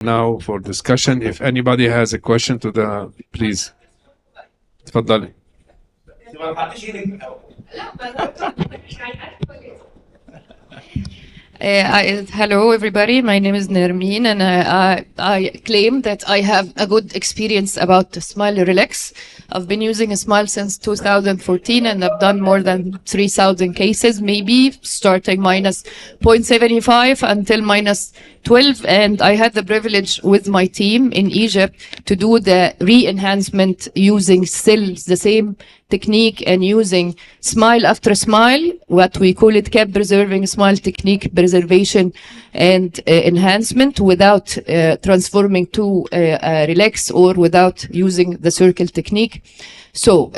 now for discussion. If anybody has a question to the, please. تفضلي. Hello, everybody. My name is Nermeen, and I claim that I have a good experience about Smile Relax. I've been using Smile since 2014, and I've done more than 3,000 cases, maybe starting minus 0.75 until minus 12. And I had the privilege with my team in Egypt to do the re-enhancement using still the same technique and using smile after smile, what we call it cap preserving smile technique, preservation and enhancement without transforming to relax or without using the circle technique. So,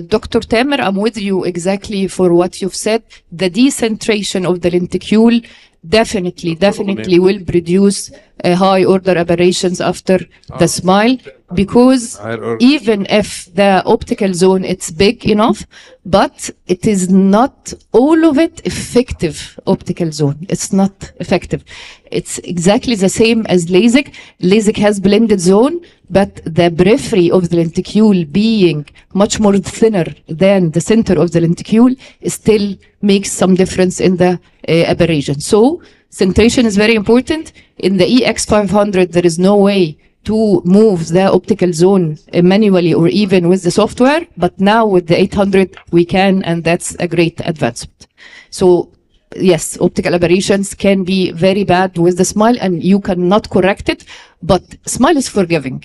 Dr. Tamer, I'm with you exactly for what you've said. The decentration of the lenticule definitely will produce high order aberrations after the smile, because even if the optical zone it's big enough, but it is not all of it effective optical zone. It's not effective. It's exactly the same as LASIK. LASIK has blended zone, but the periphery of the lenticule being much more thinner than the center of the lenticule still makes some difference in the aberration. So centration is very important. In the EX500, there is no way to move the optical zone manually or even with the software, but now with the 800 we can, and that's a great advancement. So yes, optical aberrations can be very bad with the smile and you cannot correct it, but smile is forgiving.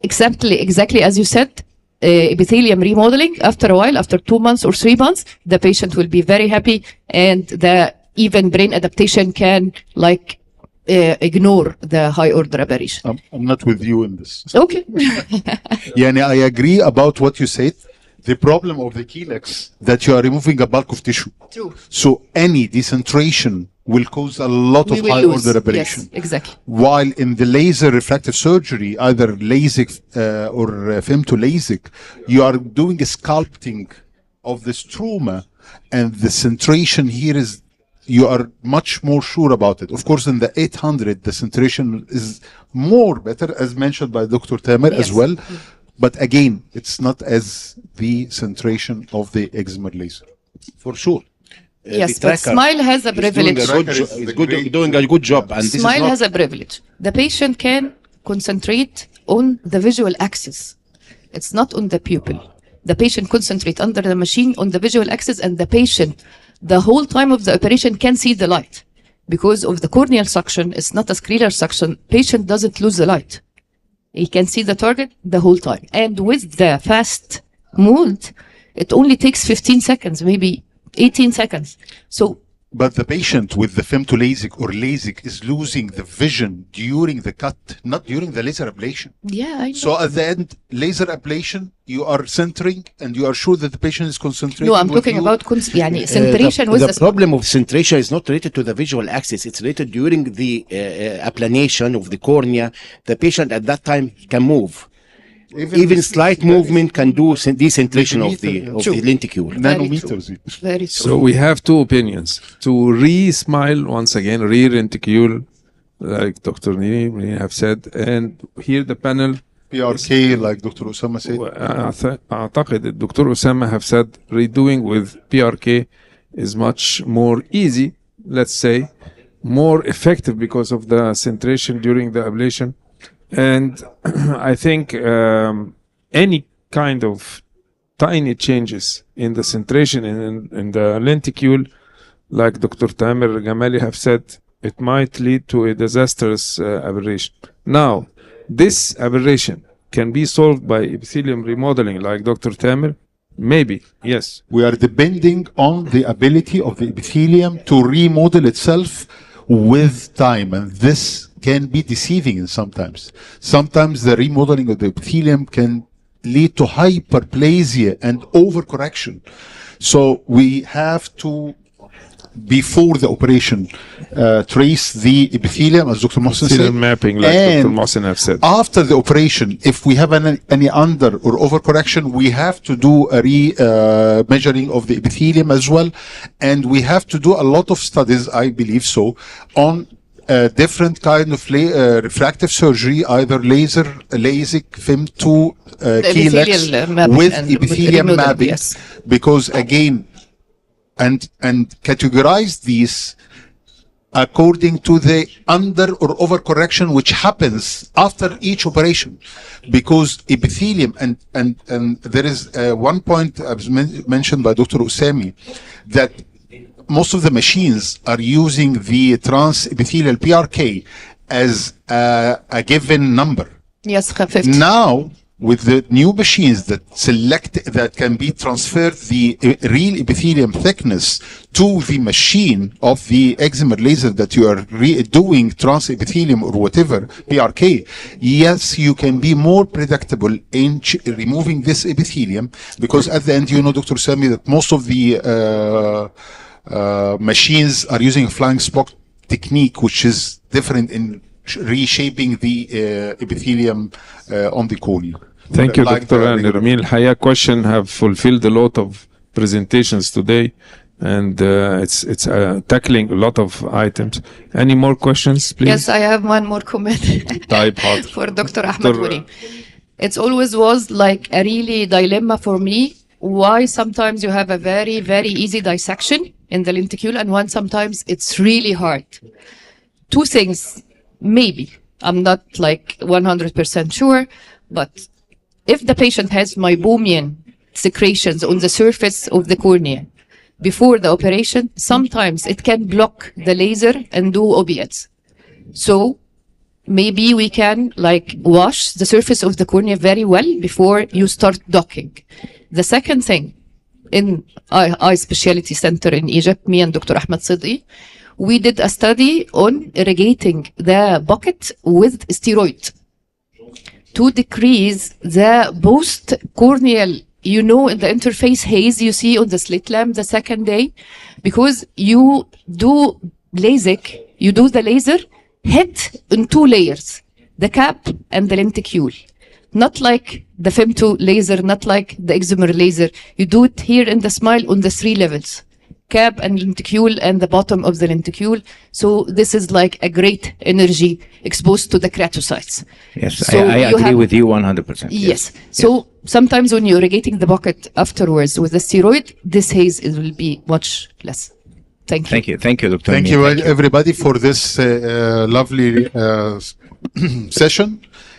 Exactly as you said, epithelium remodeling, after a while, after 2 months or 3 months, the patient will be very happy, and the even brain adaptation can ignore the high order aberration. I'm not with you in this. Okay. Yeah, I agree about what you said. The problem of the Kelex that you are removing a bulk of tissue. True. So any decentration will cause a lot of high order aberration. Yes, exactly. While in the laser refractive surgery, either LASIK or film to LASIK, you are doing a sculpting of the stroma, and the centration here is, you are much more sure about it. Of course, in the 800, the centration is more better, as mentioned by Dr. Tamer as well. But again, it's not as the centration of the excimer laser. For sure. Yes, but Smile has a privilege. Doing a good job. And Smile has a privilege. The patient can concentrate on the visual axis. It's not on the pupil. The patient concentrates under the machine on the visual axis, and the patient, the whole time of the operation, can see the light. Because of the corneal suction, it's not a scleral suction, patient doesn't lose the light. He can see the target the whole time. And with the fast mold, it only takes 15 seconds, maybe 18 seconds. So, but the patient with the film to LASIK or LASIK is losing the vision during the cut, not during the laser ablation. Yeah, I know. So at the end, laser ablation, you are centering and you are sure that the patient is concentrating. No, I'm talking about centration with the problem of centration is not related to the visual axis. It's related during the applanation of the cornea. The patient at that time can move. Even slight movement can do decentration of the lenticule. Nanometers. Very true. So we have two opinions. To re-smile once again, re-lenticule, like Dr. Nini have said, and here the panel. PRK, like Dr. Osama said. أعتقد الدكتور أسامة have said redoing with PRK is much more easy, let's say, more effective because of the centration during the ablation. And I think any kind of tiny changes in the centration in the lenticule, like Dr. Tamer Gamali have said, it might lead to a disastrous aberration. Now, this aberration can be solved by epithelium remodeling, like Dr. Tamer. Maybe, yes. We are depending on the ability of the epithelium to remodel itself with time, and this can be deceiving in sometimes. Sometimes the remodeling of the epithelium can lead to hyperplasia and overcorrection. So we have to, before the operation, trace the epithelium, as Dr. Mohsen said. Mapping, like and Dr. Mohsen have said. After the operation, if we have any under or overcorrection, we have to do a measuring of the epithelium as well. And we have to do a lot of studies, I believe so, on different kind of refractive surgery, either laser, LASIK, FIM2, epithelial Kelex, mapping with and epithelium removal, mapping, yes. because again, and categorize these according to the under or overcorrection which happens after each operation, because epithelium and there is one point mentioned by Dr. Usami, that most of the machines are using the transepithelial PRK as a given number. Yes, 50. Now, with the new machines that can be transferred the real epithelium thickness to the machine of the excimer laser that you are doing transepithelium or whatever PRK, yes, you can be more predictable in removing this epithelium, because at the end, Dr. Sami, that most of the machines are using a flying spot technique, which is different in reshaping the epithelium on the cornea. Thank you, Like Dr. the- Nermeen. الحقيقة question have fulfilled a lot of presentations today, and it's tackling a lot of items. Any more questions, please? Yes, I have one more comment طيب حاضر. for Dr. Ahmed Dr. Wuri. It always was like a really dilemma for me why sometimes you have a very, very easy dissection in the lenticule and when sometimes it's really hard. Two things, maybe. I'm not like 100% sure, but if the patient has meibomian secretions on the surface of the cornea before the operation, sometimes it can block the laser and do OBS. So maybe we can like wash the surface of the cornea very well before you start docking. The second thing, in eye specialty center in Egypt, me and Dr. Ahmed Siddi, we did a study on irrigating the bucket with steroid to decrease the post-corneal, in the interface haze you see on the slit lamp the second day, because you do LASIK, you do the laser hit in two layers, the cap and the lenticule. Not like the FIM2 laser, not like the excimer laser. You do it here in the smile on the 3 levels. Cap and lenticule and the bottom of the lenticule. So this is like a great energy exposed to the keratocytes. Yes, So I you agree have- with you 100%. Yes. So sometimes when you're irrigating the bucket afterwards with the steroid, this haze will be much less. Thank you. Thank you. Thank you, Dr. Thank Amin. you, everybody, for this lovely session.